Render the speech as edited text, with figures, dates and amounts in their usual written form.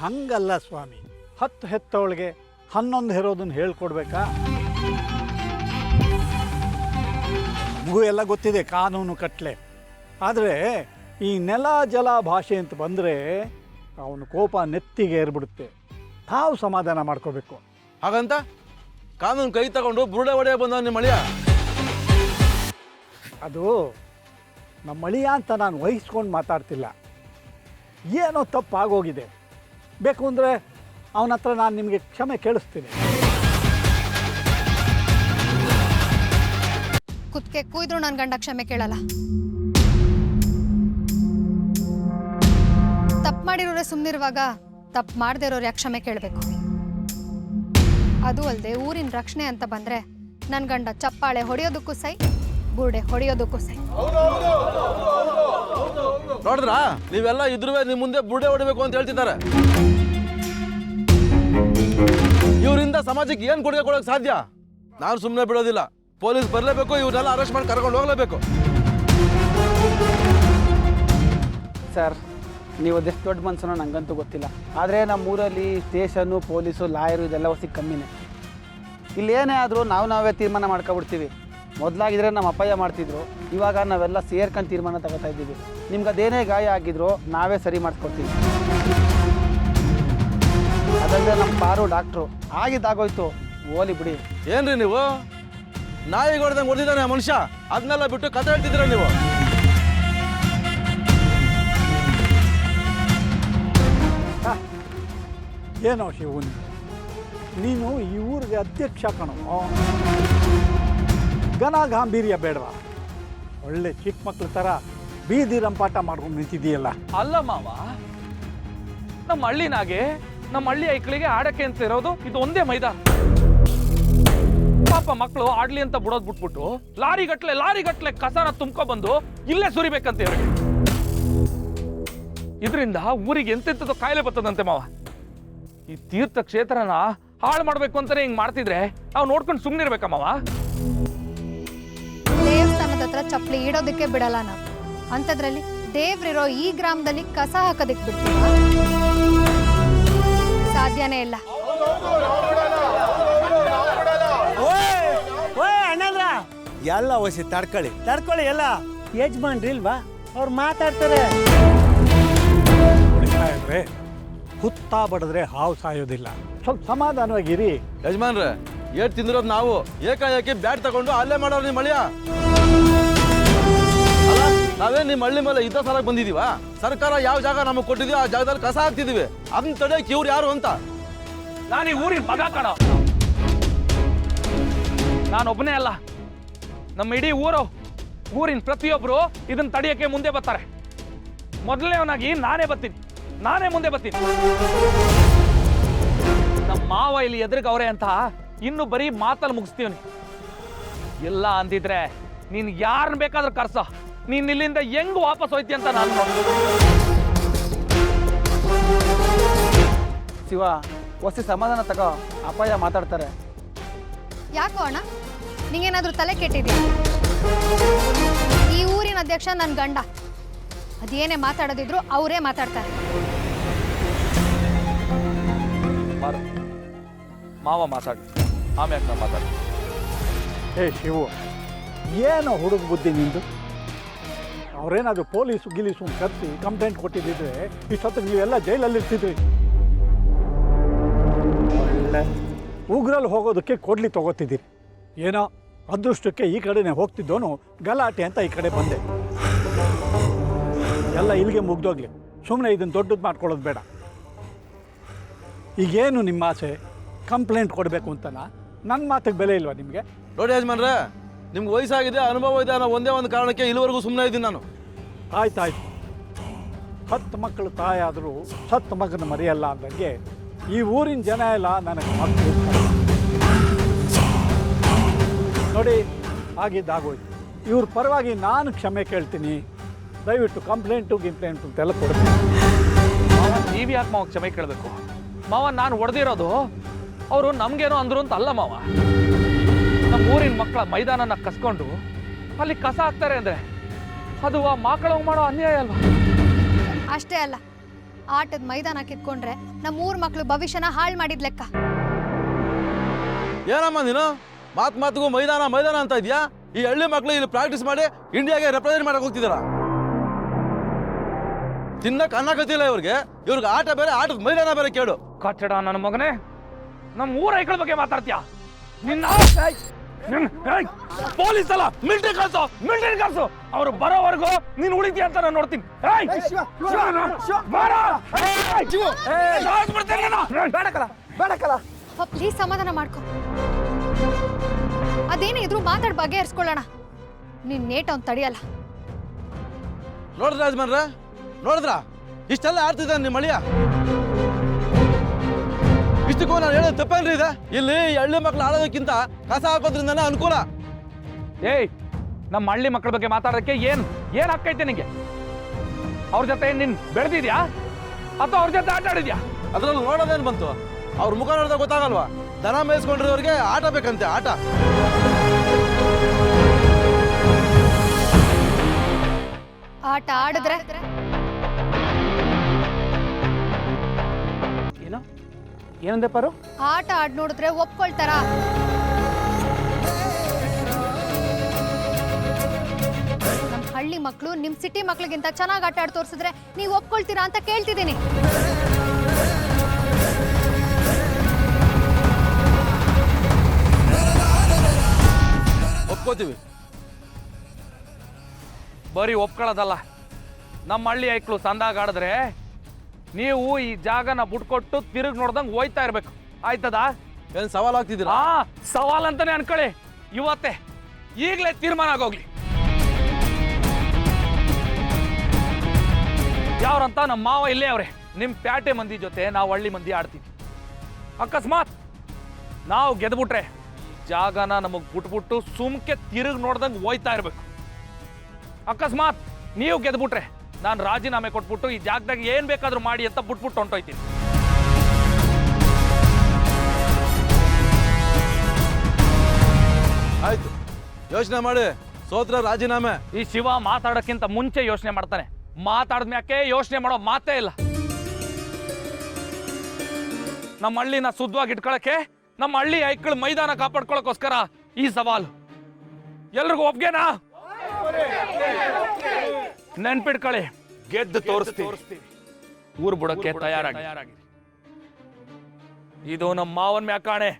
ಹಂಗಲ್ಲ ಸ್ವಾಮಿ, 10 ಹೆತ್ತವಳಿಗೆ 11 ಹೆರೋದನ್ನು ಹೇಳ್ಕೊಡ್ಬೇಕಾ? ನಮಗೂ ಎಲ್ಲ ಗೊತ್ತಿದೆ ಕಾನೂನು ಕಟ್ಲೆ. ಆದರೆ ಈ ನೆಲ ಜಲ ಭಾಷೆ ಅಂತ ಬಂದರೆ ಅವನ ಕೋಪ ನೆತ್ತಿಗೆ ಏರ್ಬಿಡುತ್ತೆ. ತಾವು ಸಮಾಧಾನ ಮಾಡ್ಕೋಬೇಕು. ಹಾಗಂತ ಕಾನೂನು ಕೈ ತಗೊಂಡು ಬುರುಡೆ ಒಡೆಯ ಬಂದ ನಿಮ್ಮ ಅಳಿಯ? ಅದು ನಮ್ಮ ಅಳಿಯ ಅಂತ ನಾನು ವಹಿಸ್ಕೊಂಡು ಮಾತಾಡ್ತಿಲ್ಲ. ಏನೋ ತಪ್ಪಾಗೋಗಿದೆ. ಬೇಕು ಅಂದರೆ ಅವನ ಹತ್ರ ನಾನು ನಿಮಗೆ ಕ್ಷಮೆ ಕೇಳಿಸ್ತೀನಿ. ಕುತ್ಕೆ ಕೂಯ್ದ್ರು ನನ್ನ ಗಂಡ ಕ್ಷಮೆ ಕೇಳಲ್ಲ. ತಪ್ಪು ಮಾಡಿರೋರೆ ಸುಮ್ಮನಿರುವಾಗ ತಪ್ಪು ಮಾಡದೇ ಇರೋರು ಯಾಕೆ ಕ್ಷಮೆ ಕೇಳಬೇಕು? ಅದು ಅಲ್ಲದೆ ಊರಿನ ರಕ್ಷಣೆ ಅಂತ ಬಂದರೆ ನನ್ನ ಗಂಡ ಚಪ್ಪಾಳೆ ಹೊಡೆಯೋದಕ್ಕೂ ಸೈ, ಬುರುಡೆ ಹೊಡೆಯೋದಕ್ಕೂ ಸೈ. ನೋಡಿದ್ರಾ, ನೀವೆಲ್ಲ ಇದ್ರೂ ನಿಮ್ಮ ಮುಂದೆ ಬುರುಡೆ ಹೊಡಿಬೇಕು ಅಂತ ಹೇಳ್ತಿದ್ದಾರೆ. ಇವರಿಂದ ಸಮಾಜಕ್ಕೆ ಏನು ಕೊಡುಗೆ ಕೊಡೋಕೆ ಸಾಧ್ಯ? ನಾನು ಸುಮ್ಮನೆ ಬಿಡೋದಿಲ್ಲ. ಪೊಲೀಸ್ ಬರಲೇಬೇಕು, ಇವ್ರನ್ನೆಲ್ಲ ಅರೆಸ್ಟ್ ಮಾಡಿ ಕರ್ಕೊಂಡು ಹೋಗಲೇಬೇಕು. ಸರ್, ನೀವು ಅದೆಷ್ಟು ದೊಡ್ಡ ಮನಸ್ಸನ್ನು ನನಗಂತೂ ಗೊತ್ತಿಲ್ಲ. ಆದರೆ ನಮ್ಮೂರಲ್ಲಿ ಸ್ಟೇಷನ್ನು, ಪೊಲೀಸು, ಲಾಯರು ಇದೆಲ್ಲ ಹೊಸಿ ಕಮ್ಮಿನೇ. ಇಲ್ಲೇನೇ ಆದರೂ ನಾವೇ ತೀರ್ಮಾನ ಮಾಡ್ಕೊಬಿಡ್ತೀವಿ. ಮೊದಲಾಗಿದ್ರೆ ನಮ್ಮ ಅಪ್ಪಯ್ಯ ಮಾಡ್ತಿದ್ರು, ಇವಾಗ ನಾವೆಲ್ಲ ಸೇರ್ಕೊಂಡು ತೀರ್ಮಾನ ತಗೋತಾ ಇದ್ದೀವಿ. ನಿಮ್ಗೆ ಅದೇನೇ ಗಾಯ ಆಗಿದ್ರು ನಾವೇ ಸರಿ ಮಾಡಿಸ್ಕೊಡ್ತೀವಿ. ಅದಲ್ಲದೆ ನಮ್ಮ ಪಾರು ಡಾಕ್ಟ್ರು, ಆಗಿದ್ದಾಗೋಯ್ತು, ಓಲಿ ಬಿಡಿ. ಏನ್ರಿ ನೀವು ನಾಯಿಗೆ ಹೊಡೆದಂಗೆ ಹೊಡೆದಿದ್ದಾನೆ ಆ ಮನುಷ್ಯ, ಅದನ್ನೆಲ್ಲ ಬಿಟ್ಟು ಕತೆ ಹೇಳ್ತಿದ್ದೀರ ನೀವು? ಏನೋ ಶಿವನ್, ನೀನು ಈ ಊರಿಗೆ ಅಧ್ಯಕ್ಷ ಕಣೋ. ಘನ ಗಾಂಭೀರ್ಯ ಬೇಡವಾ? ಒಳ್ಳೆ ಚಿಕ್ಕ ಮಕ್ಳ ಥರ ಬೀದಿ ರಂಪಾಟ ಮಾಡ್ಕೊಂಡು ನಿಂತಿದೆಯಲ್ಲ. ಅಲ್ಲ ಮಾವ, ನಮ್ಮ ಹಳ್ಳಿನಾಗೆ ನಮ್ಮ ಹಳ್ಳಿ ಐಕ್ಳಿಗೆ ಆಡಕ್ಕೆ ಅಂತ ಇರೋದು ಇದು ಒಂದೇ ಮೈದಾನ. ಪಾಪ ಮಕ್ಕಳು ಆಡ್ಲಿ ಅಂತ ಬಿಡೋದ್ ಬಿಟ್ಬಿಟ್ಟು ಲಾರಿ ಗಟ್ಲೆ ಕಸನ ತುಂಬ್ಕೊಬಂದು ಇಲ್ಲೇ ಸುರಿಬೇಕಂತ ಇವ್ರಿಗೆ. ಇದರಿಂದ ಊರಿಗೆ ಎಂತೆಂಥದ್ದು ಕಾಯಿಲೆ ಬರ್ತದಂತೆ ಮಾವ. ಈ ತೀರ್ಥ ಕ್ಷೇತ್ರನ ಹಾಳು ಮಾಡ್ಬೇಕು ಅಂತಾನೆ ಹಿಂಗ್ ಮಾಡ್ತಿದ್ರೆ ನಾವು ನೋಡ್ಕೊಂಡು ಸುಮ್ಮನಿರ್ಬೇಕ ಮಾವ? ದೇವಸ್ಥಾನದ ಹತ್ರ ಚಪ್ಪಲಿ ಇಡೋದಕ್ಕೆ ಬಿಡಲ್ಲ ನಾವು. ಅಂಥದ್ರಲ್ಲಿ ದೇವ್ರಿರೋ ಈ ಗ್ರಾಮದಲ್ಲಿ ಕಸ ಹಾಕೋದಕ್ಕೆ ಬಿಡ್ತೀವ? ಸಾಧ್ಯನೇ ಇಲ್ಲ. ಅಣ್ಣಂದ್ರ ಎಲ್ಲ ವಸಿ ತಡ್ಕೊಳ್ಳಿ ಎಲ್ಲ ಯಜಮಾನ್ರಿ ಇಲ್ವಾ, ಅವ್ರು ಮಾತಾಡ್ತಾರೆ. ಇದ್ರೆ ಹುತ್ತಾ ಬಡಿದ್ರೆ ಹಾವು ಸಾಯೋದಿಲ್ಲ. ಸ್ವಲ್ಪ ಸಮಾಧಾನವಾಗಿರಿ. ಯಜಮಾನ್ರೆ, ಏಟ್ ತಿಂದಿರೋದು ನಾವು. ಏಕಾಏಕಿ ಬ್ಯಾಟ್ ತಗೊಂಡು ಅಲ್ಲೇ ಮಾಡೋರು ನಿಮ್ಮ ಅಳಿಯ. ಅಲ್ಲ, ನಾವೇ ನಿಮ್ಮ ಹಳ್ಳಿ ಮೇಲೆ ಇದ್ದ ಸಾಲಕ್ಕೆ ಬಂದಿದೀವ? ಸರ್ಕಾರ ಯಾವ ಜಾಗ ನಮಗೆ ಕೊಟ್ಟಿದೀವಿ ಆ ಜಾಗದಲ್ಲಿ ಕಸ ಹಾಕ್ತಿದೀವಿ. ಅದನ್ನ ತಡೆಯಕ್ಕೆ ಇವ್ರು ಯಾರು ಅಂತ? ನಾನು ಈ ಊರಿನ ಮಗ ಕಣ. ನಾನೊಬ್ಬನೇ ಅಲ್ಲ, ನಮ್ಮ ಇಡೀ ಊರಿನ ಪ್ರತಿಯೊಬ್ರು ಇದನ್ನ ತಡೆಯಕ್ಕೆ ಮುಂದೆ ಬರ್ತಾರೆ. ಮೊದಲನೇವನಾಗಿ ನಾನೇ ಮುಂದೆ ಬರ್ತೀನಿ. ನಮ್ಮ ಮಾವ ಇಲ್ಲಿ ಎದುರುಗವ್ರೆ ಅಂತ ಇನ್ನು ಬರೀ ಮಾತಲ್ಲಿ ಮುಗಿಸ್ತೀವನಿ. ಎಲ್ಲ ಅಂದಿದ್ರೆ ನೀನ್ ಯಾರನ್ನ ಬೇಕಾದ್ರೂ ಕರ್ಸ, ನೀನ್ ಇಲ್ಲಿಂದ ಹೆಂಗ್ ವಾಪಸ್ ಹೋಯ್ತಿ ಅಂತ ನಾನು ನೋಡಿ. ಶಿವ, ಹೊಸಿ ಸಮಾಧಾನ ತಗೋ, ಅಪ್ಪಯ್ಯ ಮಾತಾಡ್ತಾರೆ. ಯಾಕೋ ಅಣ್ಣ, ನಿಂಗೇನಾದ್ರೂ ತಲೆ ಕೆಟ್ಟಿದ್ಯಾ? ಈ ಊರಿನ ಅಧ್ಯಕ್ಷ ನನ್ನ ಗಂಡ. ಅದೇನೇ ಮಾತಾಡೋದಿದ್ರು ಅವರೇ ಮಾತಾಡ್ತಾರೆ. ಮಾವ ಮಾತಾಡಿ, ಆಮ್ಯಾಕ ನಾ ಮಾತಾಡಿ. ಹೇ ಶಿವು, ಏನೋ ಹುಡುಗ ಬುದ್ಧಿ ನಿಂದು. ಅವ್ರೇನಾದ್ರು ಪೊಲೀಸು ಗಿಲೀಸು ಕರೆಸಿ ಕಂಪ್ಲೇಂಟ್ ಕೊಟ್ಟಿದ್ದಿದ್ರೆ ಇಷ್ಟೊತ್ತಿಗೆ ನೀವೆಲ್ಲ ಜೈಲಲ್ಲಿ ಇರ್ತಿದ್ರಿ. ಒಳ್ಳೆ ಉಗ್ರಲ್ಲಿ ಹೋಗೋದಕ್ಕೆ ಕೊಡ್ಲಿ ತಗೋತಿದ್ದೀರಿ. ಏನೋ ಅದೃಷ್ಟಕ್ಕೆ ಈ ಕಡೆನೇ ಹೋಗ್ತಿದ್ದೋನು ಗಲಾಟೆ ಅಂತ ಈ ಕಡೆ ಬಂದೆ. ಎಲ್ಲ ಇಲ್ಲಿಗೆ ಮುಗ್ದೋಗ್ಲಿ. ಸುಮ್ಮನೆ ಇದನ್ನು ದೊಡ್ಡದು ಮಾಡ್ಕೊಳ್ಳೋದು ಬೇಡ. ಈಗೇನು ನಿಮ್ಮ ಆಸೆ? ಕಂಪ್ಲೇಂಟ್ ಕೊಡಬೇಕು ಅಂತನಾ? ನನ್ನ ಮಾತಿಗೆ ಬೆಲೆ ಇಲ್ವಾ ನಿಮಗೆ? ನೋಡಿ ಯಜಮಾನ್ರೆ, ನಿಮ್ಗೆ ವಯಸ್ಸಾಗಿದೆ, ಅನುಭವ ಇದೆ ಅನ್ನೋ ಒಂದೇ ಒಂದು ಕಾರಣಕ್ಕೆ ಇಲ್ಲಿವರೆಗೂ ಸುಮ್ಮನೆ ಇದ್ದೀನಿ ನಾನು. ಆಯ್ತಾಯ್ತು, 10 ಮಕ್ಕಳು ತಾಯಾದರೂ 10 ಮಗನ ಮರೆಯಲ್ಲ ಅಂದಂಗೆ ಈ ಊರಿನ ಜನ ಎಲ್ಲ ನನಗೆ ಮಕ್ಕಳು. ನೋಡಿ, ಆಗಿದ್ದಾಗೋಯ್ತು. ಇವ್ರ ಪರವಾಗಿ ನಾನು ಕ್ಷಮೆ ಕೇಳ್ತೀನಿ. ದಯವಿಟ್ಟು ಕಂಪ್ಲೇಂಟು ಅಂತೆಲ್ಲ ಕೊಡ್ತೀನಿ. ಮಾವ, ನೀವು ಯಾಕೆ ಮಾವ ಕ್ಷಮೆ ಕೇಳಬೇಕು? ಮಾವ, ನಾನು ಹೊಡೆದಿರೋದು ಅವರು ನಮ್ಗೇನೋ ಅಂದ್ರು ಅಂತ ಅಲ್ಲ ಮಾವ. ನಮ್ಮ ಊರಿನ ಮಕ್ಕಳ ಮೈದಾನನ ಕಸ್ಕೊಂಡು ಅಲ್ಲಿ ಕಸ ಹಾಕ್ತಾರೆ ಅಂದ್ರೆ ಅದು ಆ ಮಕ್ಕಳು ಮಾಡೋ ಅನ್ಯಾಯ ಅಲ್ವಾ? ಅಷ್ಟೇ ಅಲ್ಲ, ಆಟದ ಮೈದಾನ ಕಿತ್ಕೊಂಡ್ರೆ ನಮ್ಮ ಊರ್ ಮಕ್ಳು ಭವಿಷ್ಯನ ಹಾಳು ಮಾಡಿದ್ ಲೆಕ್ಕ. ಏನಮ್ಮ ನೀನು ಮಾತಿಗೂ ಮೈದಾನ ಅಂತ ಇದೆಯಾ? ಈ ಹಳ್ಳಿ ಮಕ್ಕಳು ಇಲ್ಲಿ ಪ್ರಾಕ್ಟೀಸ್ ಮಾಡಿ ಇಂಡಿಯಾಗೆ ರೆಪ್ರೆಸೆಂಟ್ ಮಾಡಕ್ ಹೋಗ್ತಿದಾರ. ತಿನ್ನಕ್ ಅನ್ನ ಕತ್ತಿಲ್ಲ ಇವ್ರಿಗೆ ಆಟ ಬೇರೆ, ಆಟದ ಮೈದಾನ ಬೇರೆ ಕೇಳು. ಕಚ್ಚಡ ನನ್ನ ಮಗನೇ, ನಮ್ಮ ಊರ ಐಕ್ಳ ಬಗ್ಗೆ ಮಾತಾಡ್ತೀಯ? ನಿನ್ನ ಪೊಲೀಸ್ ಅಲ್ಲ, ಮಿಲಿಟರಿ ಕಳ್ಸು. ಅವ್ರು ಬರೋವರೆಗೂ ನೀನು ಉಳಿತೀಯ ಅಂತ ನಾನು ನೋಡ್ತೀನಿ. ಪ್ಲೀಸ್ ಸಮಾಧಾನ ಮಾಡ್ಕೊ. ಅದೇನೇ ಇದ್ರು ಮಾತಾಡ್ ಬಗೆಹರಿಸ್ಕೊಳ್ಳೋಣ. ನಿನ್ ನೇಟ್ ಅವ್ನು ತಡಿಯಲ್ಲ. ನೋಡಿದ್ರ ಯಜಮಾನ್ರ, ನೋಡಿದ್ರ ಇಷ್ಟೆಲ್ಲ ಆಡ್ತಿದ್ದಾನೆ ನಿಮ್ಮ ಮಳಿಯ. ಇಷ್ಟಕ್ಕೂ ನಾನು ಹೇಳೋದು ತಪ್ಪೇನ್ರಿ ಇದೆ? ಇಲ್ಲಿ ಹಳ್ಳಿ ಮಕ್ಳು ಆಡೋದಕ್ಕಿಂತ ಕಸ ಹಾಕೋದ್ರಿಂದನೇ ಅನುಕೂಲ. ಏಯ್, ನಮ್ಮ ಹಳ್ಳಿ ಮಕ್ಕಳ ಬಗ್ಗೆ ಮಾತಾಡೋದಕ್ಕೆ ಏನ್ ಹಾಕೈತೆ ನಿಂಗೆ? ಅವ್ರ ಜೊತೆ ನೀನ್ ಬೆಳೆದಿದ್ಯಾ ಅಥವಾ ಅವ್ರ ಜೊತೆ ಆಟ ಆಡಿದ್ಯಾ? ಅದ್ರಲ್ಲಿ ನೋಡೋದೇನು ಬಂತು? ಅವ್ರ ಮುಖ ನೋಡಿದಾಗ ಗೊತ್ತಾಗಲ್ವಾ? ದನ ಮೇಯಿಸ್ಕೊಂಡಿರೋರಿಗೆ ಆಟ ಬೇಕಂತೆ, ಆಟ. ಆಟ ಆಡಿದ್ರೆ ಏನಂದೆ ಪಾರು? ಆಟ ಆಡ್ ನೋಡಿದ್ರೆ ಒಪ್ಕೊಳ್ತಾರ? ನಮ್ ಹಳ್ಳಿ ಮಕ್ಳು ನಿಮ್ ಸಿಟಿ ಮಕ್ಳಿಗಿಂತ ಚೆನ್ನಾಗಿ ಆಟ ಆಡ್ ತೋರಿಸಿದ್ರೆ ನೀವು ಒಪ್ಕೊಳ್ತೀರಾ ಅಂತ ಕೇಳ್ತಿದ್ದೀನಿ. ಒಪ್ಕೋತೀವಿ. ಬರೀ ಒಪ್ಕೊಳ್ಳೋದಲ್ಲ, ನಮ್ಮ ಹಳ್ಳಿ ಐಕ್ಳು ಸಂದಾಗ ಆಡಿದ್ರೆ ನೀವು ಈ ಜಾಗನ ಬಿಟ್ಕೊಟ್ಟು ತಿರುಗಿ ನೋಡ್ದಂಗೆ ಹೋಯ್ತಾ ಇರ್ಬೇಕು. ಆಯ್ತದ? ಏನ್ ಸವಾಲ್ ಆಗ್ತಿದ್ದೀರಾ? ಸವಾಲ್ ಅಂತಾನೆ ಅನ್ಕೊಳ್ಳಿ. ಇವತ್ತೇ ಈಗಲೇ ತೀರ್ಮಾನ ಆಗೋಗ್ಲಿ. ಯಾವ್ರಂತ ನಮ್ಮ ಮಾವ ಇಲ್ಲೇ ಅವ್ರೆ. ನಿಮ್ ಪ್ಯಾಟೆ ಮಂದಿ ಜೊತೆ ನಾವು ಹಳ್ಳಿ ಮಂದಿ ಆಡ್ತೀವಿ. ಅಕಸ್ಮಾತ್ ನಾವು ಗೆದ್ಬಿಟ್ರೆ ಜಾಗನ ನಮಗ್ ಬಿಟ್ಬಿಟ್ಟು ಸುಮ್ಕೆ ತಿರುಗಿ ನೋಡ್ದಂಗೆ ಹೋಯ್ತಾ ಇರ್ಬೇಕು. ಅಕಸ್ಮಾತ್ ನೀವು ಗೆದ್ಬಿಟ್ರೆ ನಾನು ರಾಜೀನಾಮೆ ಕೊಟ್ಬಿಟ್ಟು ಈ ಜಾಗದಾಗ ಏನ್ ಬೇಕಾದ್ರೂ ಮಾಡಿ ಅಂತ ಬಿಟ್ಬಿಟ್ಟು ಹೊಂಟೋಯ್ತೀನಿ. ಆಯ್ತು, ಯೋಚನೆ ಮಾಡಿ. ಸೋತ್ರ ರಾಜೀನಾಮೆ. ಈ ಶಿವ ಮಾತಾಡೋಕ್ಕಿಂತ ಮುಂಚೆ ಯೋಚನೆ ಮಾಡ್ತಾನೆ. ಮಾತಾಡಿದ್ಮ್ಯಾಕೆ ಯೋಚನೆ ಮಾಡೋ ಮಾತೇ ಇಲ್ಲ. ನಮ್ಮ ಹಳ್ಳಿನ ಶುದ್ಧವಾಗಿ ಇಟ್ಕೊಳಕ್ಕೆ, ನಮ್ಮ ಹಳ್ಳಿ ಐಕ್ಳ ಮೈದಾನ ಕಾಪಾಡ್ಕೊಳಕ್ಕೋಸ್ಕರ ಈ ಸವಾಲು. ಎಲ್ರಿಗೂ ಒಪ್ಗೆನಾ? ನೆನ್ಪಿಟ್ಕೊಳ್ಳಿ, ಗೆದ್ದು ತೋರಿಸ್ತೀವಿ. ಊರ್ ಬಿಡಕ್ಕೆ ತಯಾರಾಗಿ. ಇದು ನಮ್ಮ ಮಾವನ್ ಮ್ಯಾಕಾಣೆ.